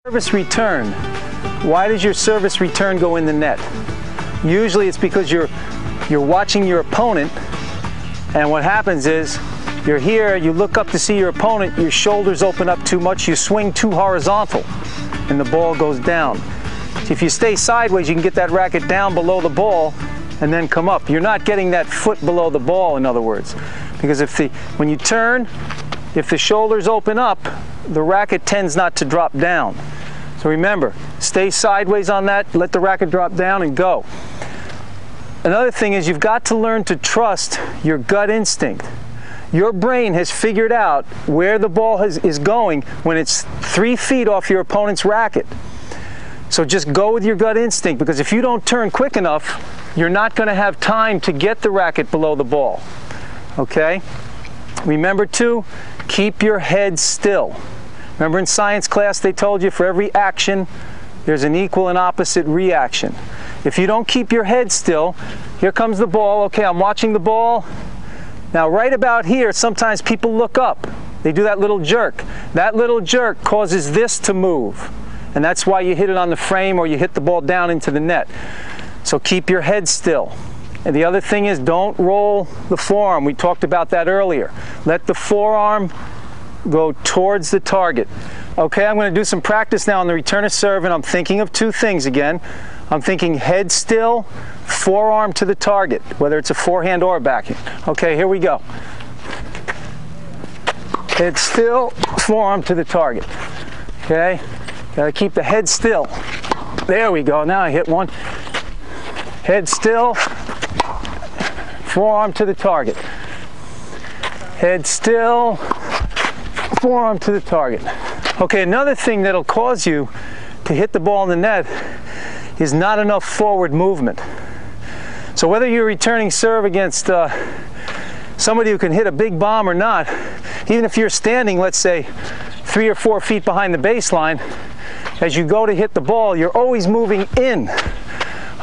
Service return. Why does your service return go in the net? Usually it's because you're watching your opponent, and what happens is you're here, you look up to see your opponent, your shoulders open up too much, you swing too horizontal, and the ball goes down. So if you stay sideways, you can get that racket down below the ball and then come up. You're not getting that foot below the ball, in other words, because when you turn, if the shoulders open up, the racket tends not to drop down. So remember, stay sideways on that, let the racket drop down and go. Another thing is you've got to learn to trust your gut instinct. Your brain has figured out where the ball is going when it's 3 feet off your opponent's racket. So just go with your gut instinct, because if you don't turn quick enough, you're not going to have time to get the racket below the ball. Okay? Remember to keep your head still. Remember in science class they told you for every action there's an equal and opposite reaction. If you don't keep your head still, here comes the ball. Okay, I'm watching the ball. Now right about here, sometimes people look up. They do that little jerk. That little jerk causes this to move. And that's why you hit it on the frame or you hit the ball down into the net. So keep your head still. And the other thing is, don't roll the forearm. We talked about that earlier. Let the forearm go towards the target. Okay, I'm going to do some practice now on the return of serve, and I'm thinking of 2 things again. I'm thinking head still, forearm to the target, whether it's a forehand or a backhand. Okay, here we go. Head still, forearm to the target. Okay, gotta keep the head still. There we go, now I hit one. Head still, forearm to the target. Head still, forearm to the target. Okay, another thing that'll cause you to hit the ball in the net is not enough forward movement. So whether you're returning serve against somebody who can hit a big bomb or not, even if you're standing, let's say, 3 or 4 feet behind the baseline, as you go to hit the ball, you're always moving in.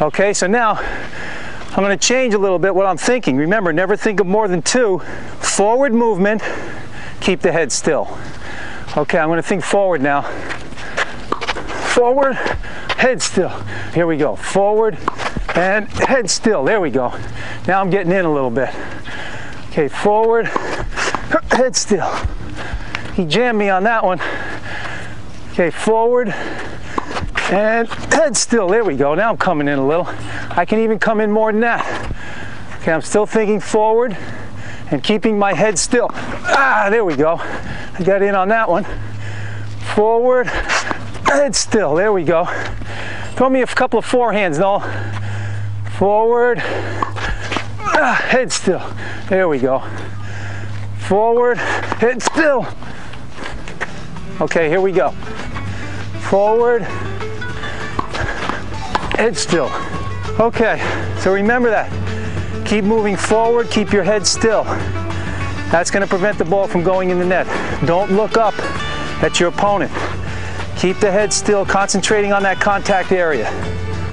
Okay, so now I'm going to change a little bit what I'm thinking. Remember, never think of more than 2. Forward movement, keep the head still. Okay, I'm going to think forward now. Forward, head still. Here we go. Forward and head still. There we go. Now I'm getting in a little bit. Okay, forward, head still. He jammed me on that one. Okay, forward and head still. There we go. Now I'm coming in a little. I can even come in more than that. Okay, I'm still thinking forward and keeping my head still. Ah, there we go. I got in on that one. Forward, head still. There we go. Throw me a couple of forehands, Noel. Forward, head still. There we go. Forward, head still. Okay, here we go. Forward, head still. Okay, so remember that. Keep moving forward, keep your head still. That's going to prevent the ball from going in the net. Don't look up at your opponent. Keep the head still, concentrating on that contact area.